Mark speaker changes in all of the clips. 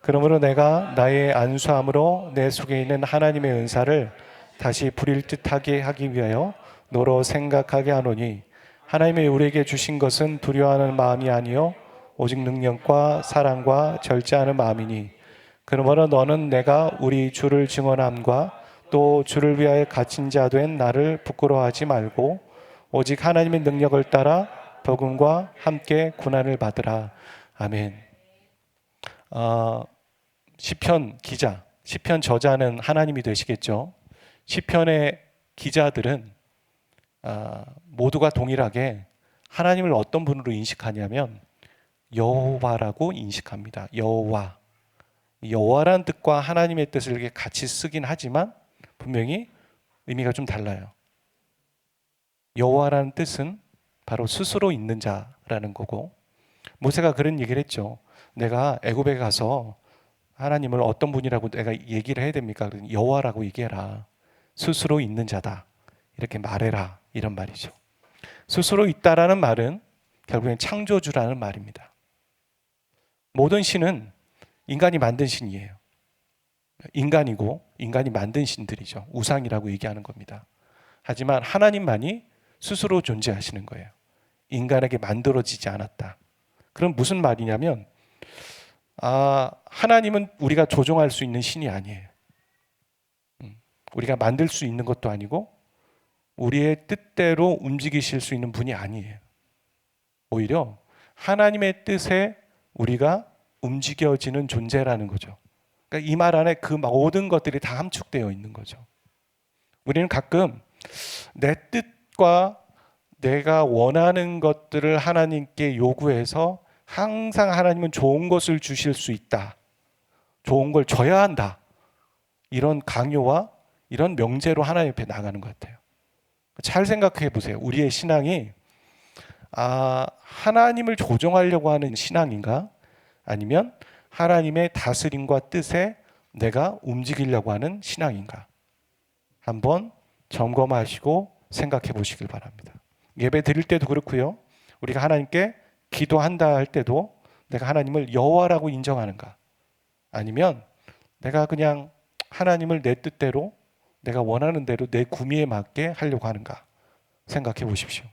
Speaker 1: 그러므로 내가 나의 안수함으로 내 속에 있는 하나님의 은사를 다시 부릴 듯하게 하기 위하여 너로 생각하게 하노니 하나님이 우리에게 주신 것은 두려워하는 마음이 아니요 오직 능력과 사랑과 절제하는 마음이니 그러므로 너는 내가 우리 주를 증언함과 또 주를 위하여 갇힌 자 된 나를 부끄러워하지 말고 오직 하나님의 능력을 따라 복음과 함께 고난을 받으라. 아멘. 시편 기자, 시편 저자는 하나님이 되시겠죠. 시편의 기자들은 모두가 동일하게 하나님을 어떤 분으로 인식하냐면 여호와라고 인식합니다. 여호와. 여호와라는 뜻과 하나님의 뜻을 이렇게 같이 쓰긴 하지만 분명히 의미가 좀 달라요. 여호와라는 뜻은 바로 스스로 있는 자라는 거고, 모세가 그런 얘기를 했죠. 내가 애굽에 가서 하나님을 어떤 분이라고 내가 얘기를 해야 됩니까? 여호와라고 얘기해라. 스스로 있는 자다. 이렇게 말해라. 이런 말이죠. 스스로 있다라는 말은 결국엔 창조주라는 말입니다. 모든 신은 인간이 만든 신이에요. 인간이고 인간이 만든 신들이죠. 우상이라고 얘기하는 겁니다. 하지만 하나님만이 스스로 존재하시는 거예요. 인간에게 만들어지지 않았다. 그럼 무슨 말이냐면 하나님은 우리가 조종할 수 있는 신이 아니에요. 우리가 만들 수 있는 것도 아니고 우리의 뜻대로 움직이실 수 있는 분이 아니에요. 오히려 하나님의 뜻에 우리가 움직여지는 존재라는 거죠. 그러니까 이 말 안에 그 모든 것들이 다 함축되어 있는 거죠. 우리는 가끔 내 뜻과 내가 원하는 것들을 하나님께 요구해서 항상 하나님은 좋은 것을 주실 수 있다. 좋은 걸 줘야 한다. 이런 강요와 이런 명제로 하나님 앞에 나가는 것 같아요. 잘 생각해 보세요. 우리의 신앙이 하나님을 조종하려고 하는 신앙인가? 아니면 하나님의 다스림과 뜻에 내가 움직이려고 하는 신앙인가? 한번 점검하시고 생각해 보시길 바랍니다. 예배 드릴 때도 그렇고요. 우리가 하나님께 기도한다 할 때도 내가 하나님을 여호와라고 인정하는가? 아니면 내가 그냥 하나님을 내 뜻대로 내가 원하는 대로 내 구미에 맞게 하려고 하는가? 생각해 보십시오.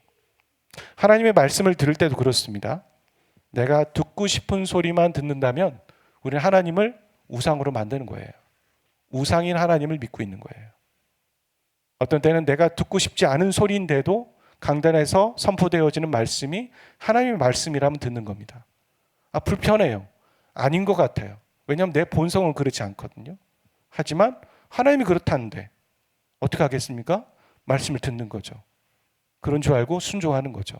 Speaker 1: 하나님의 말씀을 들을 때도 그렇습니다. 내가 듣고 싶은 소리만 듣는다면 우리는 하나님을 우상으로 만드는 거예요. 우상인 하나님을 믿고 있는 거예요. 어떤 때는 내가 듣고 싶지 않은 소리인데도 강단에서 선포되어지는 말씀이 하나님의 말씀이라면 듣는 겁니다. 불편해요. 아닌 것 같아요. 왜냐하면 내 본성은 그렇지 않거든요. 하지만 하나님이 그렇다는데 어떻게 하겠습니까? 말씀을 듣는 거죠. 그런 줄 알고 순종하는 거죠.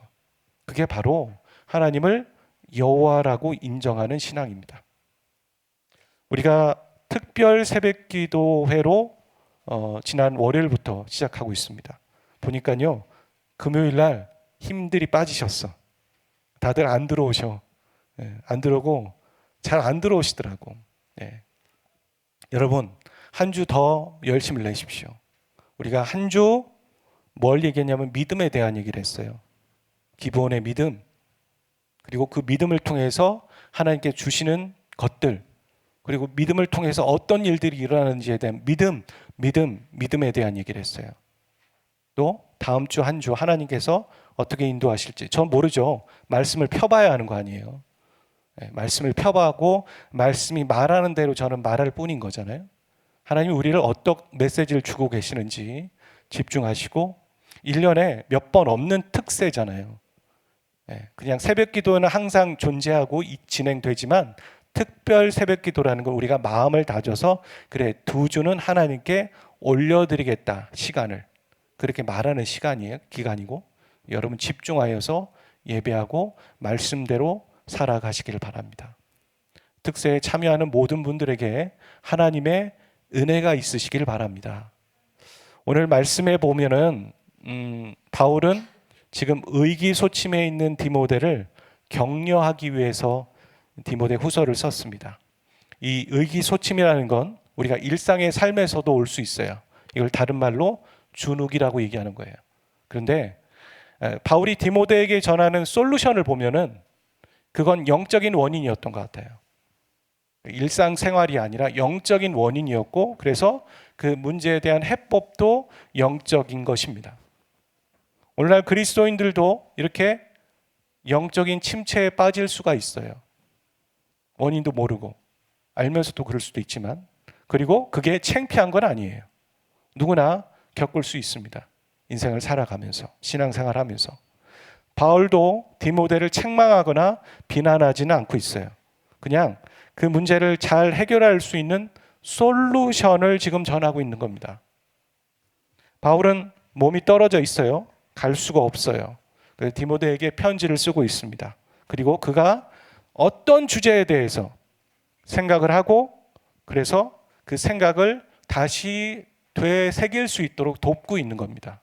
Speaker 1: 그게 바로 하나님을 여호와라고 인정하는 신앙입니다. 우리가 특별 새벽기도회로 지난 월요일부터 시작하고 있습니다. 보니까요, 금요일 날 힘들이 빠지셨어. 다들 안 들어오셔. 안 들어오고 잘 안 들어오시더라고. 여러분, 한 주 더 열심을 내십시오. 우리가 한 주 뭘 얘기했냐면 믿음에 대한 얘기를 했어요. 기본의 믿음, 그리고 그 믿음을 통해서 하나님께 주시는 것들, 그리고 믿음을 통해서 어떤 일들이 일어나는지에 대한 믿음에 대한 얘기를 했어요. 또 다음 주 한 주 하나님께서 어떻게 인도하실지 전 모르죠. 말씀을 펴봐야 하는 거 아니에요. 말씀을 펴봐고 말씀이 말하는 대로 저는 말할 뿐인 거잖아요. 하나님이 우리를 어떤 메시지를 주고 계시는지 집중하시고 1년에 몇 번 없는 특세잖아요. 그냥 새벽 기도는 항상 존재하고 진행되지만 특별 새벽 기도라는 건 우리가 마음을 다져서 그래 2주는 하나님께 올려드리겠다 시간을 그렇게 말하는 시간이에요. 기간이고 여러분 집중하여서 예배하고 말씀대로 살아가시길 바랍니다. 특세에 참여하는 모든 분들에게 하나님의 은혜가 있으시길 바랍니다. 오늘 말씀에 보면은 바울은 지금 의기소침해 있는 디모데를 격려하기 위해서 디모데 후서를 썼습니다. 이 의기소침이라는 건 우리가 일상의 삶에서도 올 수 있어요. 이걸 다른 말로 주눅이라고 얘기하는 거예요. 그런데 바울이 디모데에게 전하는 솔루션을 보면은 그건 영적인 원인이었던 것 같아요. 일상생활이 아니라 영적인 원인이었고, 그래서 그 문제에 대한 해법도 영적인 것입니다. 오늘날 그리스도인들도 이렇게 영적인 침체에 빠질 수가 있어요. 원인도 모르고 알면서도 그럴 수도 있지만, 그리고 그게 창피한 건 아니에요. 누구나 겪을 수 있습니다. 인생을 살아가면서, 신앙생활하면서. 바울도 디모데를 책망하거나 비난하지는 않고 있어요. 그냥 그 문제를 잘 해결할 수 있는 솔루션을 지금 전하고 있는 겁니다. 바울은 몸이 떨어져 있어요. 갈 수가 없어요. 그래서 디모데에게 편지를 쓰고 있습니다. 그리고 그가 어떤 주제에 대해서 생각을 하고, 그래서 그 생각을 다시 되새길 수 있도록 돕고 있는 겁니다.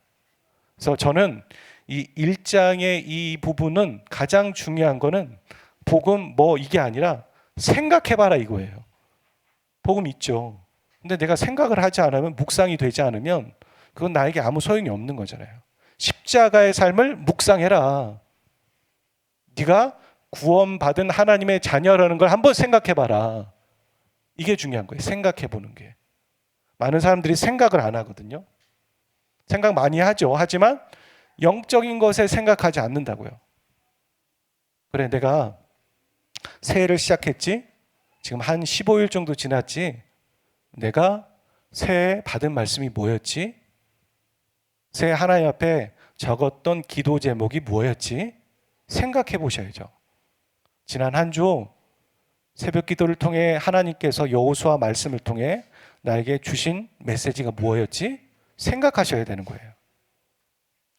Speaker 1: 그래서 저는 이 1장의 이 부분은 가장 중요한 거는 복음 이게 아니라 생각해봐라 이거예요. 복음 있죠. 근데 내가 생각을 하지 않으면, 묵상이 되지 않으면 그건 나에게 아무 소용이 없는 거잖아요. 십자가의 삶을 묵상해라. 네가 구원받은 하나님의 자녀라는 걸 한번 생각해봐라. 이게 중요한 거예요. 생각해보는 게. 많은 사람들이 생각을 안 하거든요. 생각 많이 하죠. 하지만 영적인 것에 생각하지 않는다고요. 그래, 내가 새해를 시작했지? 지금 한 15일 정도 지났지? 내가 새해 받은 말씀이 뭐였지? 새해 하나님 앞에 적었던 기도 제목이 뭐였지? 생각해 보셔야죠. 지난 한 주 새벽 기도를 통해 하나님께서 여호수아 말씀을 통해 나에게 주신 메시지가 뭐였지? 생각하셔야 되는 거예요.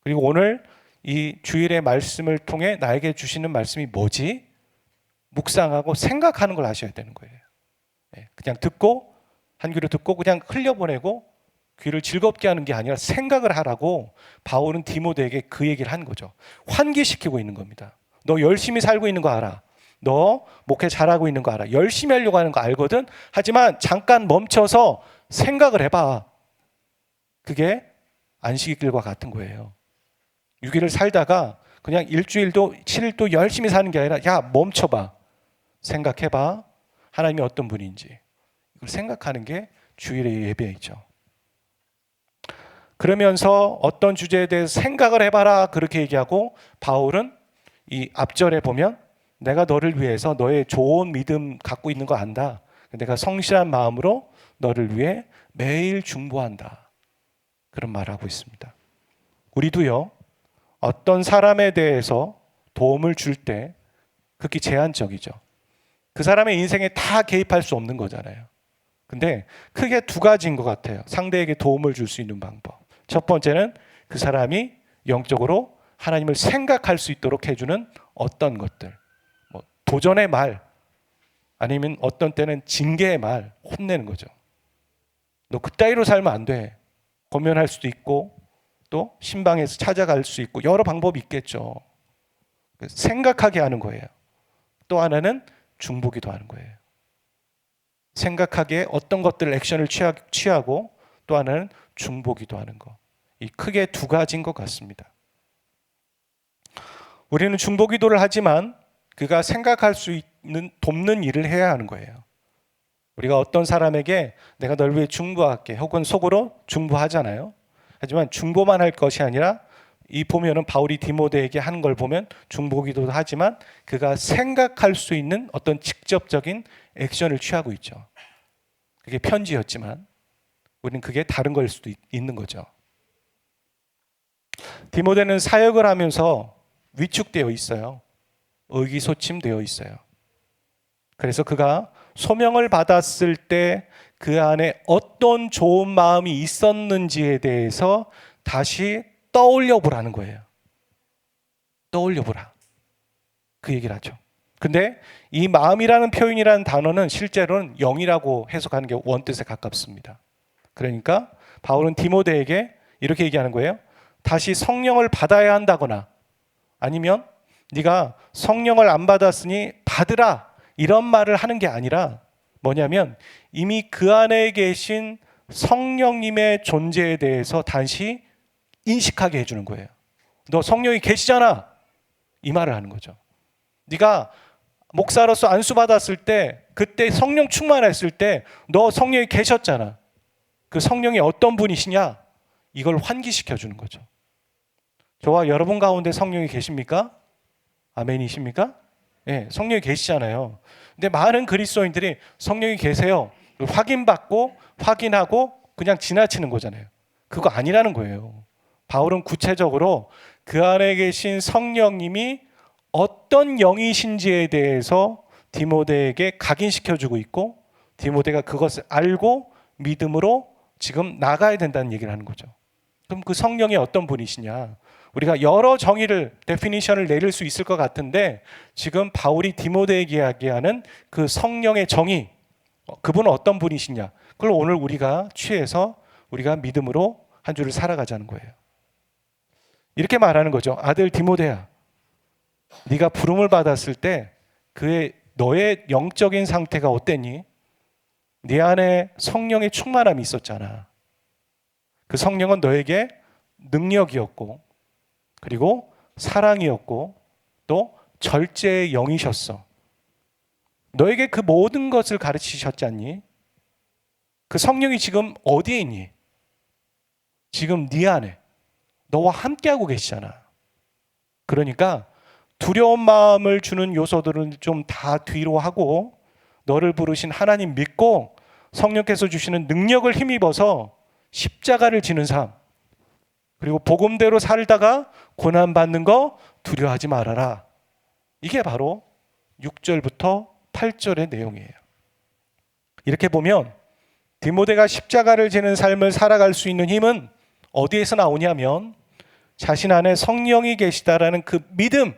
Speaker 1: 그리고 오늘 이 주일의 말씀을 통해 나에게 주시는 말씀이 뭐지? 묵상하고 생각하는 걸 하셔야 되는 거예요. 그냥 듣고, 한 귀로 듣고 그냥 흘려보내고 귀를 즐겁게 하는 게 아니라 생각을 하라고 바울은 디모데에게 그 얘기를 한 거죠. 환기시키고 있는 겁니다. 너 열심히 살고 있는 거 알아. 너 목회 잘하고 있는 거 알아. 열심히 하려고 하는 거 알거든. 하지만 잠깐 멈춰서 생각을 해봐. 그게 안식일과 같은 거예요. 6일을 살다가 그냥 일주일도 7일도 열심히 사는 게 아니라, 야, 멈춰봐. 생각해봐. 하나님이 어떤 분인지. 이걸 생각하는 게 주일의 예배이죠. 그러면서 어떤 주제에 대해서 생각을 해봐라 그렇게 얘기하고, 바울은 이 앞절에 보면 내가 너를 위해서 너의 좋은 믿음 갖고 있는 거 안다. 내가 성실한 마음으로 너를 위해 매일 중보한다. 그런 말을 하고 있습니다. 우리도요, 어떤 사람에 대해서 도움을 줄 때 극히 제한적이죠. 그 사람의 인생에 다 개입할 수 없는 거잖아요. 근데 크게 두 가지인 것 같아요. 상대에게 도움을 줄 수 있는 방법. 첫 번째는 그 사람이 영적으로 하나님을 생각할 수 있도록 해주는 어떤 것들. 도전의 말, 아니면 어떤 때는 징계의 말, 혼내는 거죠. 너 그따위로 살면 안 돼. 권면할 수도 있고, 또 신방에서 찾아갈 수 있고, 여러 방법이 있겠죠. 생각하게 하는 거예요. 또 하나는 중보기도 하는 거예요. 생각하기에 어떤 것들 액션을 취하고, 또 하나는 중보기도 하는 거. 이 크게 두 가지인 것 같습니다. 우리는 중보기도를 하지만 그가 생각할 수 있는 돕는 일을 해야 하는 거예요. 우리가 어떤 사람에게 내가 널 위해 중보할게, 혹은 속으로 중보하잖아요. 하지만 중보만 할 것이 아니라, 이 보면은 바울이 디모데에게 하는 걸 보면 중보기도도 하지만 그가 생각할 수 있는 어떤 직접적인 액션을 취하고 있죠. 그게 편지였지만 우리는 그게 다른 걸 수도 있는 거죠. 디모데는 사역을 하면서 위축되어 있어요. 의기소침되어 있어요. 그래서 그가 소명을 받았을 때 그 안에 어떤 좋은 마음이 있었는지에 대해서 다시 떠올려 보라는 거예요. 떠올려 보라. 그 얘기를 하죠. 근데 이 마음이라는 표현이라는 단어는 실제로는 영이라고 해석하는 게 원뜻에 가깝습니다. 그러니까 바울은 디모데에게 이렇게 얘기하는 거예요. 다시 성령을 받아야 한다거나, 아니면 네가 성령을 안 받았으니 받으라, 이런 말을 하는 게 아니라 뭐냐면, 이미 그 안에 계신 성령님의 존재에 대해서 다시 인식하게 해주는 거예요. 너 성령이 계시잖아, 이 말을 하는 거죠. 네가 목사로서 안수 받았을 때, 그때 성령 충만했을 때 너 성령이 계셨잖아. 그 성령이 어떤 분이시냐? 이걸 환기시켜 주는 거죠. 저와 여러분 가운데 성령이 계십니까? 아멘이십니까? 네, 성령이 계시잖아요. 근데 많은 그리스도인들이 성령이 계세요. 확인받고 확인하고 그냥 지나치는 거잖아요. 그거 아니라는 거예요. 바울은 구체적으로 그 안에 계신 성령님이 어떤 영이신지에 대해서 디모데에게 각인시켜주고 있고, 디모데가 그것을 알고 믿음으로 지금 나가야 된다는 얘기를 하는 거죠. 그럼 그 성령이 어떤 분이시냐? 우리가 여러 정의를, 데피니션을 내릴 수 있을 것 같은데, 지금 바울이 디모데에게 이야기하는 그 성령의 정의, 그분은 어떤 분이시냐? 그걸 오늘 우리가 취해서 우리가 믿음으로 한 주를 살아가자는 거예요. 이렇게 말하는 거죠. 아들 디모데야, 네가 부름을 받았을 때 너의 영적인 상태가 어땠니? 네 안에 성령의 충만함이 있었잖아. 그 성령은 너에게 능력이었고, 그리고 사랑이었고, 또 절제의 영이셨어. 너에게 그 모든 것을 가르치셨지 않니? 그 성령이 지금 어디에 있니? 지금 네 안에 너와 함께하고 계시잖아. 그러니까 두려운 마음을 주는 요소들은 좀 다 뒤로 하고, 너를 부르신 하나님 믿고 성령께서 주시는 능력을 힘입어서 십자가를 지는 삶, 그리고 복음대로 살다가 고난받는 거 두려워하지 말아라. 이게 바로 6절부터 8절의 내용이에요. 이렇게 보면 디모데가 십자가를 지는 삶을 살아갈 수 있는 힘은 어디에서 나오냐면, 자신 안에 성령이 계시다라는 그 믿음,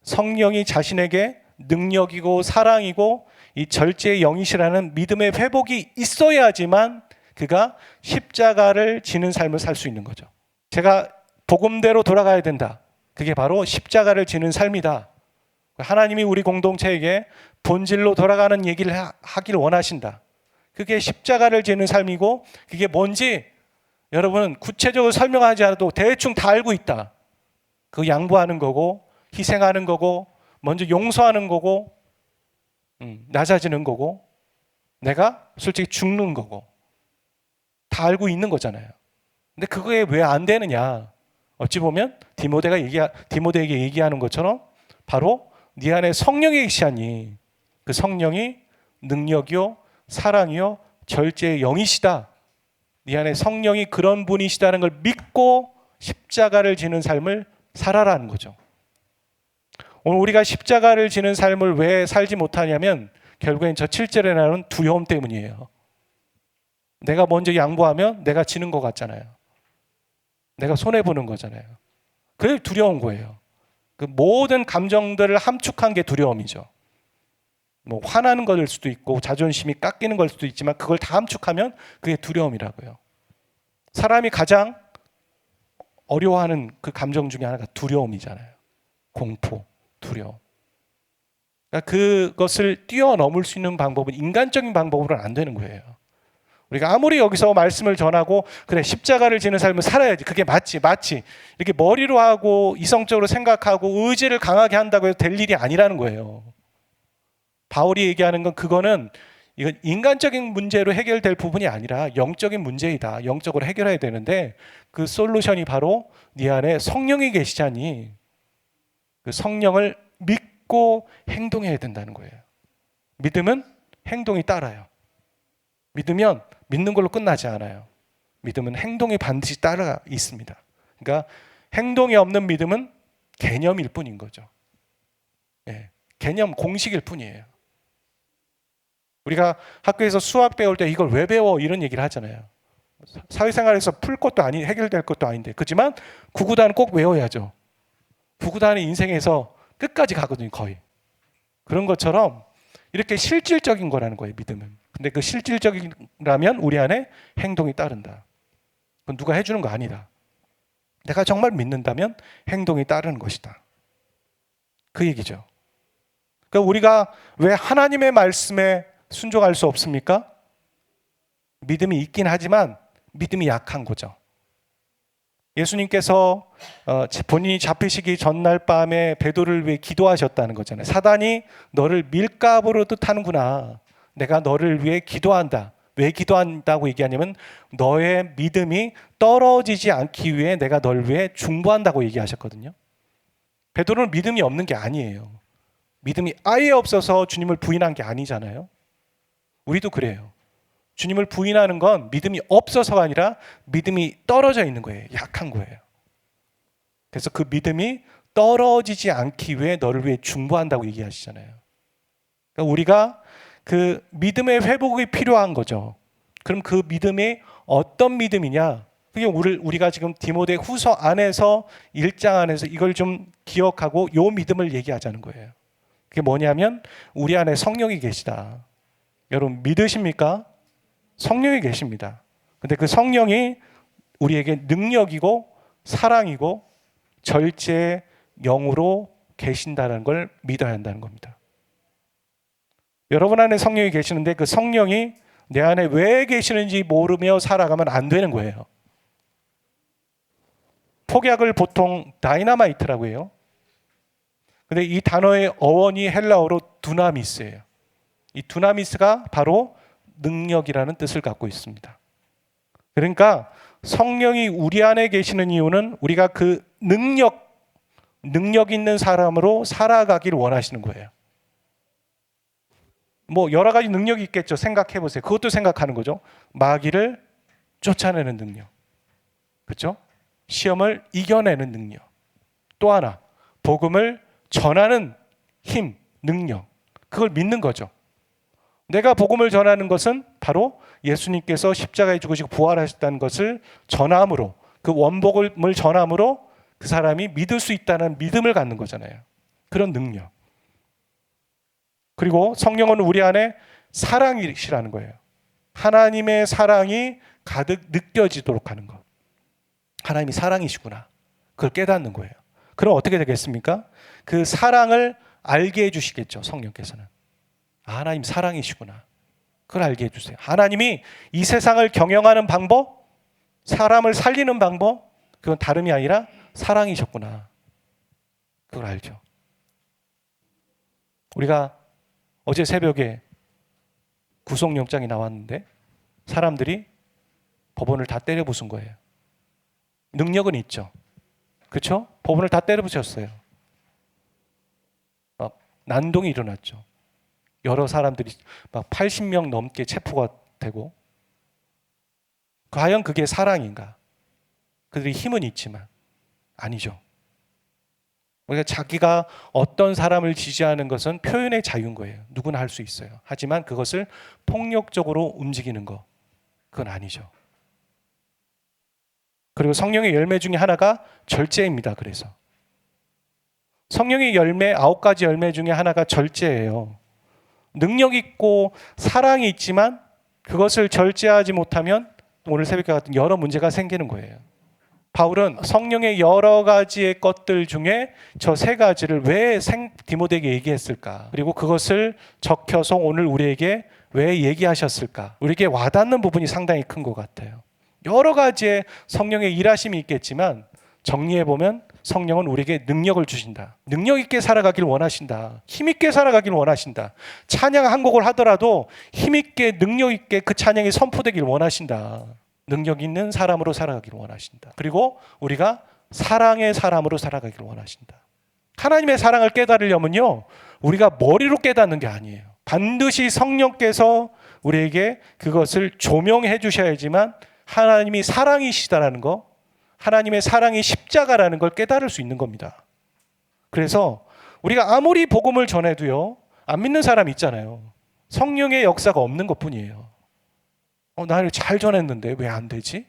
Speaker 1: 성령이 자신에게 능력이고 사랑이고 이 절제의 영이시라는 믿음의 회복이 있어야지만 그가 십자가를 지는 삶을 살 수 있는 거죠. 제가 복음대로 돌아가야 된다. 그게 바로 십자가를 지는 삶이다. 하나님이 우리 공동체에게 본질로 돌아가는 얘기를 하길 원하신다. 그게 십자가를 지는 삶이고, 그게 뭔지 여러분은 구체적으로 설명하지 않아도 대충 다 알고 있다. 그 양보하는 거고, 희생하는 거고, 먼저 용서하는 거고, 낮아지는 거고, 내가 솔직히 죽는 거고, 다 알고 있는 거잖아요. 근데 그게 왜 안 되느냐? 어찌 보면 디모데에게 얘기하는 것처럼 바로 네 안에 성령이 계시하니 그 성령이 능력이요, 사랑이요, 절제의 영이시다. 네 안에 성령이 그런 분이시다는 걸 믿고 십자가를 지는 삶을 살아라는 거죠. 오늘 우리가 십자가를 지는 삶을 왜 살지 못하냐면 결국엔 저 7절에 나오는 두려움 때문이에요. 내가 먼저 양보하면 내가 지는 것 같잖아요. 내가 손해보는 거잖아요. 그게 두려운 거예요. 그 모든 감정들을 함축한 게 두려움이죠. 뭐 화나는 것일 수도 있고 자존심이 깎이는 걸 수도 있지만 그걸 다 함축하면 그게 두려움이라고요. 사람이 가장 어려워하는 그 감정 중에 하나가 두려움이잖아요. 공포, 두려움. 그러니까 그것을 뛰어넘을 수 있는 방법은 인간적인 방법으로는 안 되는 거예요. 우리가 아무리 여기서 말씀을 전하고 그래 십자가를 지는 삶을 살아야지, 그게 맞지 이렇게 머리로 하고 이성적으로 생각하고 의지를 강하게 한다고 해서 될 일이 아니라는 거예요. 바울이 얘기하는 건 그거는 이건 인간적인 문제로 해결될 부분이 아니라 영적인 문제이다. 영적으로 해결해야 되는데 그 솔루션이 바로 네 안에 성령이 계시자니 그 성령을 믿고 행동해야 된다는 거예요. 믿음은 행동이 따라요. 믿으면 믿는 걸로 끝나지 않아요. 믿음은 행동이 반드시 따라 있습니다. 그러니까 행동이 없는 믿음은 개념일 뿐인 거죠. 네, 개념, 공식일 뿐이에요. 우리가 학교에서 수학 배울 때 이걸 왜 배워? 이런 얘기를 하잖아요. 사회생활에서 풀 것도 아니, 해결될 것도 아닌데. 그렇지만 구구단은 꼭 외워야죠. 구구단은 인생에서 끝까지 가거든요, 거의. 그런 것처럼 이렇게 실질적인 거라는 거예요, 믿음은. 근데 그 실질적이라면 우리 안에 행동이 따른다. 그건 누가 해주는 거 아니다. 내가 정말 믿는다면 행동이 따르는 것이다. 그 얘기죠. 그러니까 우리가 왜 하나님의 말씀에 순종할 수 없습니까? 믿음이 있긴 하지만 믿음이 약한 거죠. 예수님께서 본인이 잡히시기 전날 밤에 베드로를 위해 기도하셨다는 거잖아요. 사단이 너를 밀가부로 뜻하는구나. 내가 너를 위해 기도한다. 왜 기도한다고 얘기하냐면 너의 믿음이 떨어지지 않기 위해 내가 너를 위해 중보한다고 얘기하셨거든요. 베드로는 믿음이 없는 게 아니에요. 믿음이 아예 없어서 주님을 부인한 게 아니잖아요. 우리도 그래요. 주님을 부인하는 건 믿음이 없어서가 아니라 믿음이 떨어져 있는 거예요. 약한 거예요. 그래서 그 믿음이 떨어지지 않기 위해 너를 위해 중보한다고 얘기하시잖아요. 그러니까 우리가 그 믿음의 회복이 필요한 거죠. 그럼 그 믿음이 어떤 믿음이냐? 그게 우리가 지금 디모데 후서 안에서 1장 안에서 이걸 좀 기억하고 요 믿음을 얘기하자는 거예요. 그게 뭐냐면 우리 안에 성령이 계시다. 여러분 믿으십니까? 성령이 계십니다. 근데 그 성령이 우리에게 능력이고 사랑이고 절제의 영으로 계신다는 걸 믿어야 한다는 겁니다. 여러분 안에 성령이 계시는데 그 성령이 내 안에 왜 계시는지 모르며 살아가면 안 되는 거예요. 폭약을 보통 다이나마이트라고 해요. 근데 이 단어의 어원이 헬라어로 두나미스예요. 이 두나미스가 바로 능력이라는 뜻을 갖고 있습니다. 그러니까 성령이 우리 안에 계시는 이유는 우리가 그 능력 있는 사람으로 살아가기를 원하시는 거예요. 뭐 여러 가지 능력이 있겠죠. 생각해 보세요. 그것도 생각하는 거죠. 마귀를 쫓아내는 능력. 그렇죠? 시험을 이겨내는 능력. 또 하나, 복음을 전하는 힘, 능력. 그걸 믿는 거죠. 내가 복음을 전하는 것은 바로 예수님께서 십자가에 죽으시고 부활하셨다는 것을 전함으로, 그 원복을 전함으로 그 사람이 믿을 수 있다는 믿음을 갖는 거잖아요. 그런 능력. 그리고 성령은 우리 안에 사랑이시라는 거예요. 하나님의 사랑이 가득 느껴지도록 하는 것. 하나님이 사랑이시구나. 그걸 깨닫는 거예요. 그럼 어떻게 되겠습니까? 그 사랑을 알게 해주시겠죠. 성령께서는. 하나님 사랑이시구나. 그걸 알게 해주세요. 하나님이 이 세상을 경영하는 방법, 사람을 살리는 방법, 그건 다름이 아니라 사랑이셨구나. 그걸 알죠. 우리가 어제 새벽에 구속영장이 나왔는데 사람들이 법원을 다 때려 부순 거예요. 능력은 있죠. 그렇죠? 법원을 다 때려 부셨어요. 난동이 일어났죠. 여러 사람들이 막 80명 넘게 체포가 되고, 과연 그게 사랑인가? 그들이 힘은 있지만 아니죠. 우리가 자기가 어떤 사람을 지지하는 것은 표현의 자유인 거예요. 누구나 할 수 있어요. 하지만 그것을 폭력적으로 움직이는 거, 그건 아니죠. 그리고 성령의 열매 중에 하나가 절제입니다. 그래서 성령의 열매 9가지 열매 중에 하나가 절제예요. 능력 있고 사랑이 있지만 그것을 절제하지 못하면 오늘 새벽과 같은 여러 문제가 생기는 거예요. 바울은 성령의 여러 가지의 것들 중에 저 3가지를 왜 디모데에게 얘기했을까? 그리고 그것을 적혀서 오늘 우리에게 왜 얘기하셨을까? 우리에게 와닿는 부분이 상당히 큰 것 같아요. 여러 가지의 성령의 일하심이 있겠지만 정리해보면 성령은 우리에게 능력을 주신다. 능력 있게 살아가길 원하신다. 힘 있게 살아가길 원하신다. 찬양 한 곡을 하더라도 힘 있게 능력 있게 그 찬양이 선포되길 원하신다. 능력 있는 사람으로 살아가기를 원하신다. 그리고 우리가 사랑의 사람으로 살아가기를 원하신다. 하나님의 사랑을 깨달으려면요, 우리가 머리로 깨닫는 게 아니에요. 반드시 성령께서 우리에게 그것을 조명해 주셔야지만 하나님이 사랑이시다라는 거, 하나님의 사랑이 십자가라는 걸 깨달을 수 있는 겁니다. 그래서 우리가 아무리 복음을 전해도요, 안 믿는 사람 있잖아요. 성령의 역사가 없는 것뿐이에요. 나를 잘 전했는데 왜 안 되지?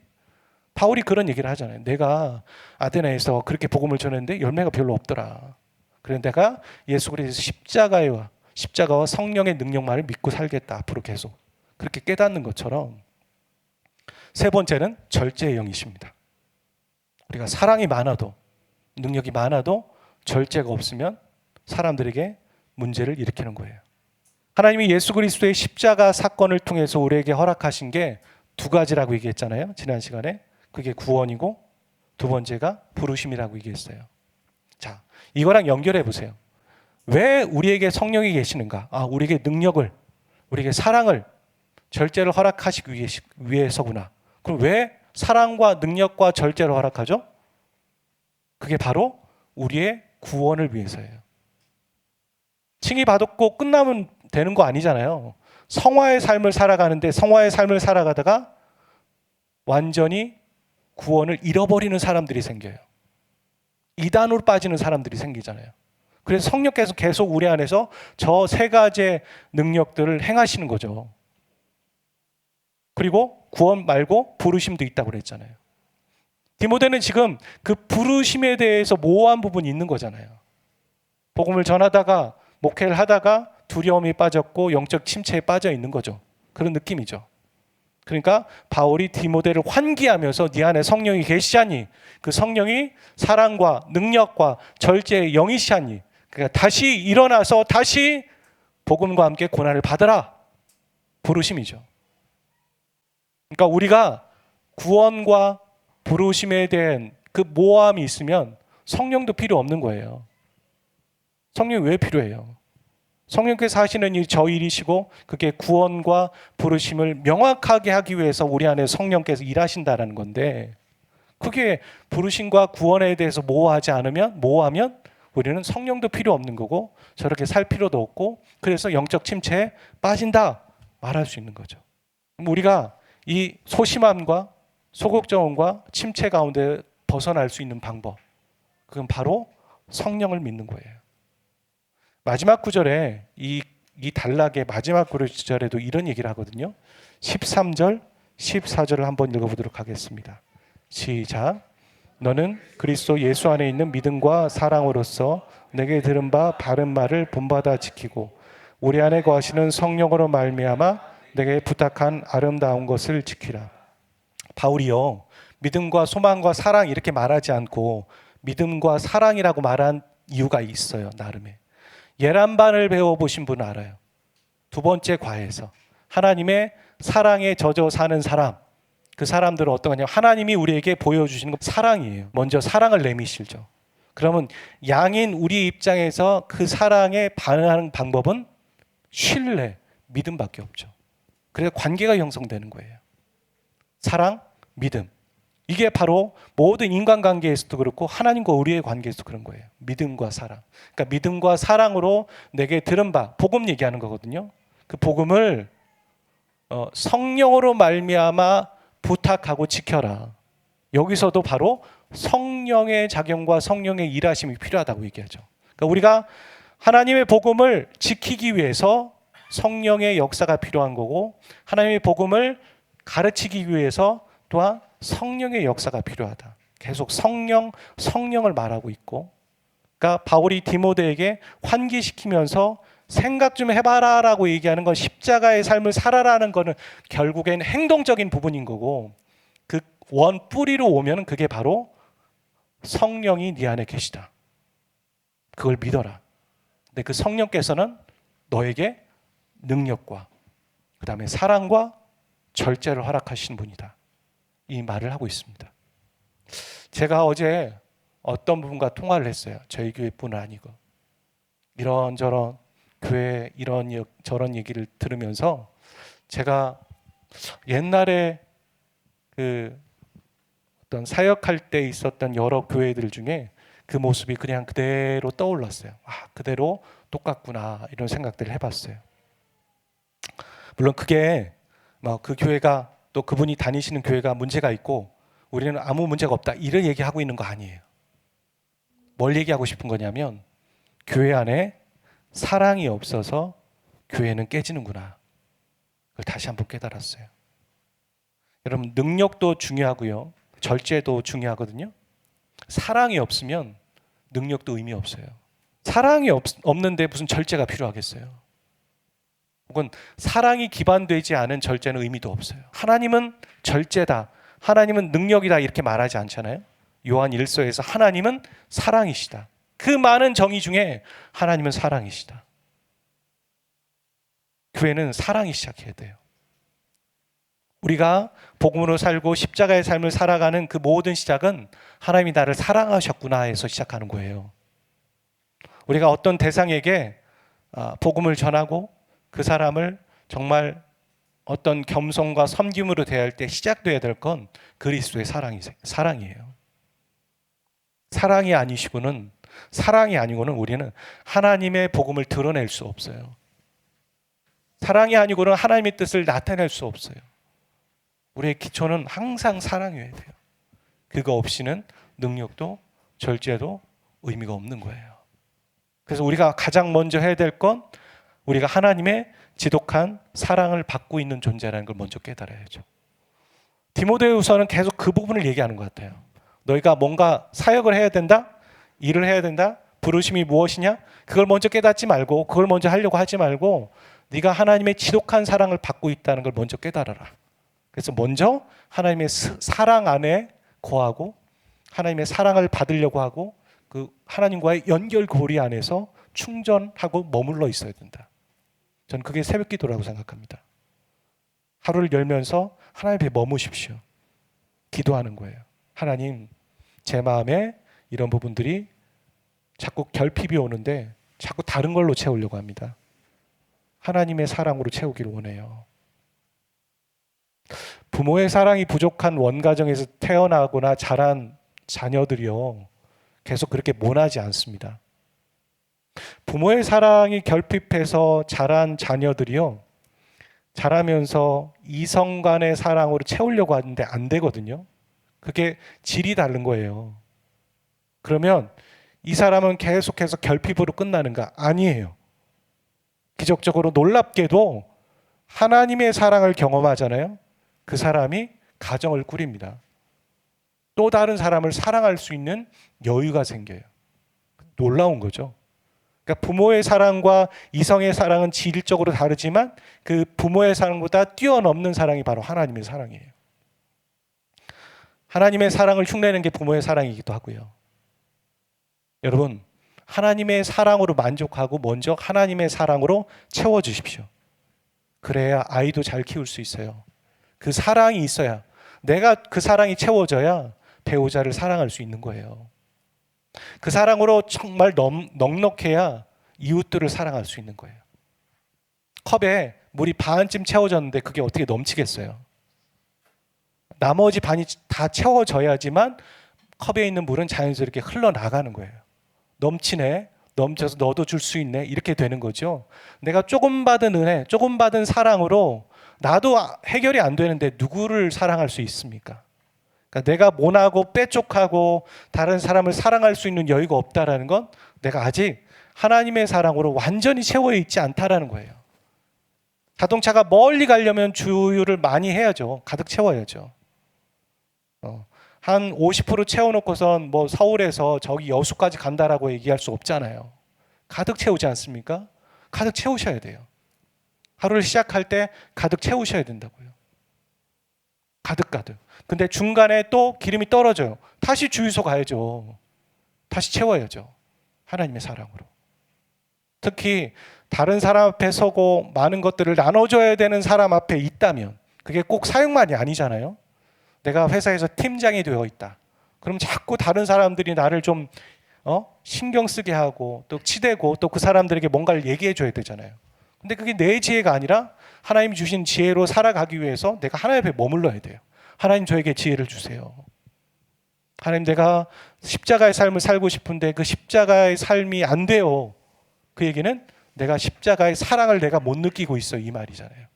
Speaker 1: 바울이 그런 얘기를 하잖아요. 내가 아테네에서 그렇게 복음을 전했는데 열매가 별로 없더라. 그래서 내가 예수 그리스도 십자가와 성령의 능력만을 믿고 살겠다. 앞으로 계속. 그렇게 깨닫는 것처럼. 세 번째는 절제의 영이십니다. 우리가 사랑이 많아도, 능력이 많아도 절제가 없으면 사람들에게 문제를 일으키는 거예요. 하나님이 예수 그리스도의 십자가 사건을 통해서 우리에게 허락하신 게 2가지라고 얘기했잖아요. 지난 시간에. 그게 구원이고 두 번째가 부르심이라고 얘기했어요. 자, 이거랑 연결해 보세요. 왜 우리에게 성령이 계시는가? 우리에게 능력을, 우리에게 사랑을, 절제를 허락하시기 위해서구나. 그럼 왜 사랑과 능력과 절제를 허락하죠? 그게 바로 우리의 구원을 위해서예요. 칭의 받았고 끝나면 되는 거 아니잖아요. 성화의 삶을 살아가는데 성화의 삶을 살아가다가 완전히 구원을 잃어버리는 사람들이 생겨요. 이단으로 빠지는 사람들이 생기잖아요. 그래서 성령께서 계속 우리 안에서 저 세 가지의 능력들을 행하시는 거죠. 그리고 구원 말고 부르심도 있다고 그랬잖아요. 디모데는 지금 그 부르심에 대해서 모호한 부분이 있는 거잖아요. 복음을 전하다가 목회를 하다가 두려움이 빠졌고 영적 침체에 빠져 있는 거죠. 그런 느낌이죠. 그러니까 바울이 디모데를 환기하면서 네 안에 성령이 계시자니 그 성령이 사랑과 능력과 절제의 영이시하니 그러니까 다시 일어나서 다시 복음과 함께 고난을 받으라. 부르심이죠. 그러니까 우리가 구원과 부르심에 대한 그 모호함이 있으면 성령도 필요 없는 거예요. 성령이 왜 필요해요? 성령께서 하시는 일이 저 일이시고 그게 구원과 부르심을 명확하게 하기 위해서 우리 안에 성령께서 일하신다는 건데 그게 부르심과 구원에 대해서 모호하면 우리는 성령도 필요 없는 거고 저렇게 살 필요도 없고 그래서 영적 침체에 빠진다 말할 수 있는 거죠. 우리가 이 소심함과 소극정음과 침체 가운데 벗어날 수 있는 방법 그건 바로 성령을 믿는 거예요. 마지막 구절에 이 단락의 마지막 구절에도 이런 얘기를 하거든요. 13절, 14절을 한번 읽어보도록 하겠습니다. 시작. 너는 그리스도 예수 안에 있는 믿음과 사랑으로서 내게 들은 바 바른 말을 본받아 지키고 우리 안에 거하시는 성령으로 말미암아 내게 부탁한 아름다운 것을 지키라. 바울이요. 믿음과 소망과 사랑 이렇게 말하지 않고 믿음과 사랑이라고 말한 이유가 있어요. 나름의. 예란반을 배워보신 분은 알아요. 두 번째 과에서 하나님의 사랑에 젖어 사는 사람 그 사람들은 어떤 거냐면 하나님이 우리에게 보여주시는 건 사랑이에요. 먼저 사랑을 내미시죠. 그러면 양인 우리 입장에서 그 사랑에 반응하는 방법은 신뢰, 믿음밖에 없죠. 그래서 관계가 형성되는 거예요. 사랑, 믿음. 이게 바로 모든 인간관계에서도 그렇고 하나님과 우리의 관계에서도 그런 거예요. 믿음과 사랑. 그러니까 믿음과 사랑으로 내게 들은 바, 복음 얘기하는 거거든요. 그 복음을 성령으로 말미암아 부탁하고 지켜라. 여기서도 바로 성령의 작용과 성령의 일하심이 필요하다고 얘기하죠. 그러니까 우리가 하나님의 복음을 지키기 위해서 성령의 역사가 필요한 거고 하나님의 복음을 가르치기 위해서 또한 성령의 역사가 필요하다. 계속 성령을 말하고 있고 그러니까 바울이 디모데에게 환기시키면서 생각 좀 해봐라 라고 얘기하는 건 십자가의 삶을 살아라는 거는 결국엔 행동적인 부분인 거고 그 원 뿌리로 오면 그게 바로 성령이 네 안에 계시다. 그걸 믿어라. 근데 그 성령께서는 너에게 능력과 그 다음에 사랑과 절제를 허락하신 분이다. 이 말을 하고 있습니다. 제가 어제 어떤 분과 통화를 했어요. 저희 교회뿐은 아니고 이런저런 교회 이런저런 얘기를 들으면서 제가 옛날에 그 어떤 사역할 때 있었던 여러 교회들 중에 그 모습이 그냥 그대로 떠올랐어요. 그대로 똑같구나 이런 생각들을 해봤어요. 물론 그게 그 교회가 또 그분이 다니시는 교회가 문제가 있고 우리는 아무 문제가 없다 이런 얘기하고 있는 거 아니에요. 뭘 얘기하고 싶은 거냐면 교회 안에 사랑이 없어서 교회는 깨지는구나. 그걸 다시 한번 깨달았어요. 여러분 능력도 중요하고요. 절제도 중요하거든요. 사랑이 없으면 능력도 의미 없어요. 사랑이 없는데 무슨 절제가 필요하겠어요. 혹은 사랑이 기반되지 않은 절제는 의미도 없어요. 하나님은 절제다. 하나님은 능력이다 이렇게 말하지 않잖아요. 요한 1서에서 하나님은 사랑이시다. 그 많은 정의 중에 하나님은 사랑이시다. 교회는 사랑이 시작해야 돼요. 우리가 복음으로 살고 십자가의 삶을 살아가는 그 모든 시작은 하나님이 나를 사랑하셨구나 해서 시작하는 거예요. 우리가 어떤 대상에게 복음을 전하고 그 사람을 정말 어떤 겸손과 섬김으로 대할 때 시작돼야 될 건 그리스도의 사랑이에요. 사랑이 아니고는 우리는 하나님의 복음을 드러낼 수 없어요. 사랑이 아니고는 하나님의 뜻을 나타낼 수 없어요. 우리의 기초는 항상 사랑이어야 돼요. 그거 없이는 능력도 절제도 의미가 없는 거예요. 그래서 우리가 가장 먼저 해야 될 건 우리가 하나님의 지독한 사랑을 받고 있는 존재라는 걸 먼저 깨달아야죠. 디모데후서는 계속 그 부분을 얘기하는 것 같아요. 너희가 뭔가 사역을 해야 된다? 일을 해야 된다? 부르심이 무엇이냐? 그걸 먼저 깨닫지 말고 그걸 먼저 하려고 하지 말고 네가 하나님의 지독한 사랑을 받고 있다는 걸 먼저 깨달아라. 그래서 먼저 하나님의 사랑 안에 거하고 하나님의 사랑을 받으려고 하고 그 하나님과의 연결고리 안에서 충전하고 머물러 있어야 된다. 저는 그게 새벽 기도라고 생각합니다. 하루를 열면서 하나님 앞에 머무십시오. 기도하는 거예요. 하나님, 제 마음에 이런 부분들이 자꾸 결핍이 오는데 자꾸 다른 걸로 채우려고 합니다. 하나님의 사랑으로 채우기를 원해요. 부모의 사랑이 부족한 원가정에서 태어나거나 자란 자녀들이요, 계속 그렇게 모나지 않습니다. 부모의 사랑이 결핍해서 자란 자녀들이요, 자라면서 이성 간의 사랑으로 채우려고 하는데 안 되거든요. 그게 질이 다른 거예요. 그러면 이 사람은 계속해서 결핍으로 끝나는가? 아니에요. 기적적으로 놀랍게도 하나님의 사랑을 경험하잖아요. 그 사람이 가정을 꾸립니다. 또 다른 사람을 사랑할 수 있는 여유가 생겨요. 놀라운 거죠. 그러니까 부모의 사랑과 이성의 사랑은 질적으로 다르지만 그 부모의 사랑보다 뛰어넘는 사랑이 바로 하나님의 사랑이에요. 하나님의 사랑을 흉내내는 게 부모의 사랑이기도 하고요. 여러분, 하나님의 사랑으로 만족하고 먼저 하나님의 사랑으로 채워주십시오. 그래야 아이도 잘 키울 수 있어요. 그 사랑이 있어야, 내가 그 사랑이 채워져야 배우자를 사랑할 수 있는 거예요. 그 사랑으로 정말 넉넉해야 이웃들을 사랑할 수 있는 거예요. 컵에 물이 반쯤 채워졌는데 그게 어떻게 넘치겠어요? 나머지 반이 다 채워져야지만 컵에 있는 물은 자연스럽게 흘러나가는 거예요. 넘치네, 넘쳐서 너도 줄 수 있네, 이렇게 되는 거죠. 내가 조금 받은 은혜, 조금 받은 사랑으로 나도 해결이 안 되는데 누구를 사랑할 수 있습니까? 그러니까 내가 모나고 빼쪽하고 다른 사람을 사랑할 수 있는 여유가 없다라는 건 내가 아직 하나님의 사랑으로 완전히 채워 있지 않다라는 거예요. 자동차가 멀리 가려면 주유를 많이 해야죠. 가득 채워야죠. 한 50% 채워놓고선 뭐 서울에서 저기 여수까지 간다라고 얘기할 수 없잖아요. 가득 채우지 않습니까? 가득 채우셔야 돼요. 하루를 시작할 때 가득 채우셔야 된다고요. 가득. 근데 중간에 또 기름이 떨어져요. 다시 주유소 가야죠. 다시 채워야죠. 하나님의 사랑으로. 특히 다른 사람 앞에 서고 많은 것들을 나눠줘야 되는 사람 앞에 있다면, 그게 꼭 사역만이 아니잖아요. 내가 회사에서 팀장이 되어 있다. 그럼 자꾸 다른 사람들이 나를 좀 신경 쓰게 하고 또 치대고 또 그 사람들에게 뭔가를 얘기해 줘야 되잖아요. 근데 그게 내 지혜가 아니라 하나님이 주신 지혜로 살아가기 위해서 내가 하나님 앞에 머물러야 돼요. 하나님, 저에게 지혜를 주세요. 하나님, 내가 십자가의 삶을 살고 싶은데 그 십자가의 삶이 안 돼요. 그 얘기는 내가 십자가의 사랑을 내가 못 느끼고 있어, 이 말이잖아요.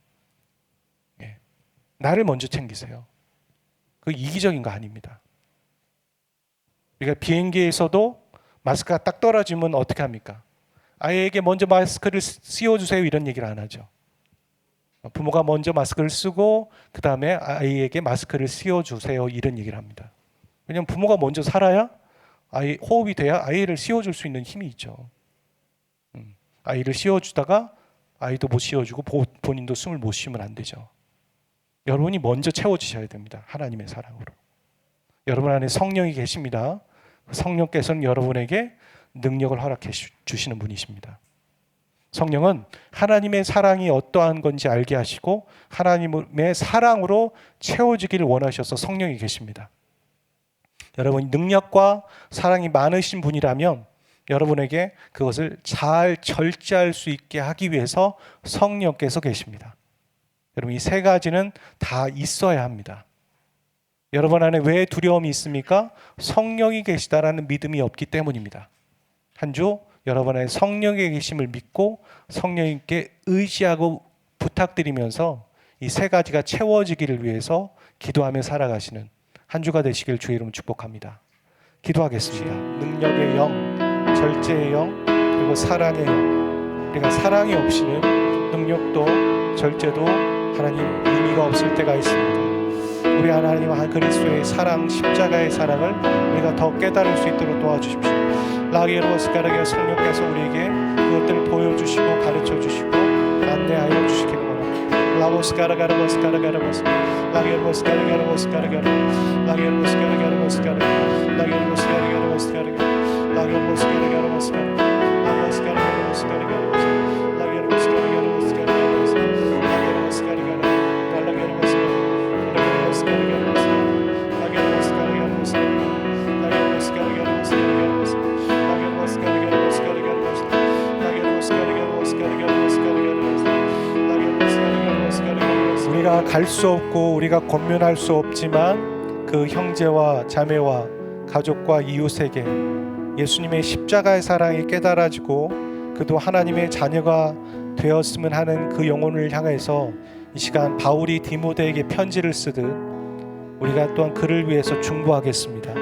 Speaker 1: 예. 나를 먼저 챙기세요. 그 이기적인 거 아닙니다. 우리가 비행기에서도 마스크가 딱 떨어지면 어떻게 합니까? 아이에게 먼저 마스크를 씌워주세요, 이런 얘기를 안 하죠. 부모가 먼저 마스크를 쓰고 그 다음에 아이에게 마스크를 씌워주세요, 이런 얘기를 합니다. 왜냐하면 부모가 먼저 살아야 아이 호흡이 돼야 아이를 씌워줄 수 있는 힘이 있죠. 아이를 씌워주다가 아이도 못 씌워주고 본인도 숨을 못 쉬면 안 되죠. 여러분이 먼저 채워주셔야 됩니다. 하나님의 사랑으로. 여러분 안에 성령이 계십니다. 성령께서는 여러분에게 능력을 허락해 주시는 분이십니다. 성령은 하나님의 사랑이 어떠한 건지 알게 하시고 하나님의 사랑으로 채워지기를 원하셔서 성령이 계십니다. 여러분, 능력과 사랑이 많으신 분이라면 여러분에게 그것을 잘 절제할 수 있게 하기 위해서 성령께서 계십니다. 여러분, 이 세 가지는 다 있어야 합니다. 여러분 안에 왜 두려움이 있습니까? 성령이 계시다라는 믿음이 없기 때문입니다. 한 주 여러분의 성령의 계심을 믿고 성령님께 의지하고 부탁드리면서 이 세 가지가 채워지기를 위해서 기도하며 살아가시는 한 주가 되시길 주의 이름으로 축복합니다. 기도하겠습니다. 능력의 영, 절제의 영, 그리고 사랑의 영. 우리가 사랑이 없이는 능력도 절제도 하나님 의미가 없을 때가 있습니다. 우리 하나님 한 그리스도의 사랑, 십자가의 사랑을 우리가 더 깨달을 수 있도록 도와주십시오. 라게로스가르게 성령께서 우리에게 그것들을 보여주시고 가르쳐주시고 안내하여 주시기를 원합니다. 라고스가르가르모스가르가르모스 라게로스가르가르모스가르가르 라게로스가르가르모스가르 라게로스가르가르모스가르 라게로스가르가르모스가르 우리가 갈 수 없고 우리가 권면할 수 없지만 그 형제와 자매와 가족과 이웃에게 예수님의 십자가의 사랑이 깨달아지고 그도 하나님의 자녀가 되었으면 하는 그 영혼을 향해서 이 시간 바울이 디모데에게 편지를 쓰듯 우리가 또한 그를 위해서 중보하겠습니다.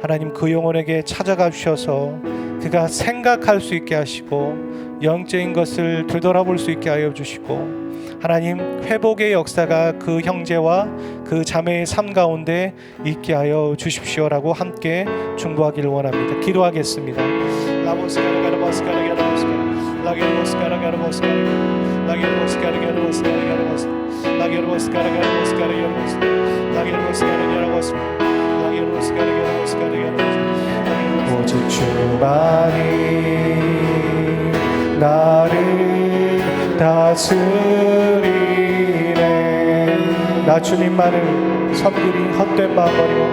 Speaker 1: 하나님, 그 영혼에게 찾아가 주셔서 그가 생각할 수 있게 하시고 영적인 것을 되돌아볼 수 있게 하여 주시고 하나님, 회복의 역사가 그 형제와 그 자매의 삶 가운데 있게 하여 주십시오라고 함께 중보하기를 원합니다. 기도하겠습니다. 오직 주만이 나를 다스리네. 나 주님만을 섬기리 헛된 마음 버리고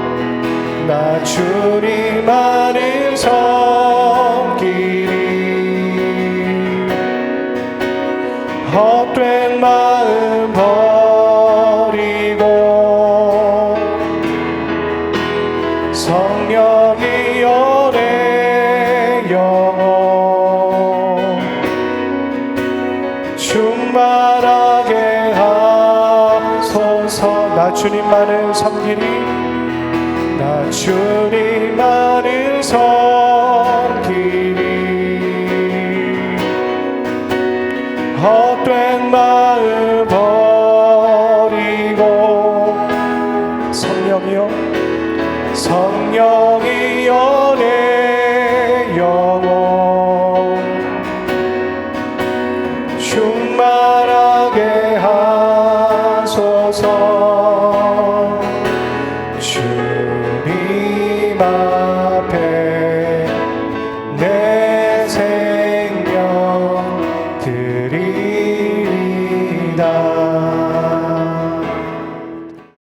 Speaker 1: 나 주님만을 섬기리 헛된 마음 버리고 성령이여 내 영혼 충만하게 하소서. 나 주님만을 섬기리 나 주님만을 섬기리 헛된 마음 버리고 성령이여 성령이여 내 영혼 충만하게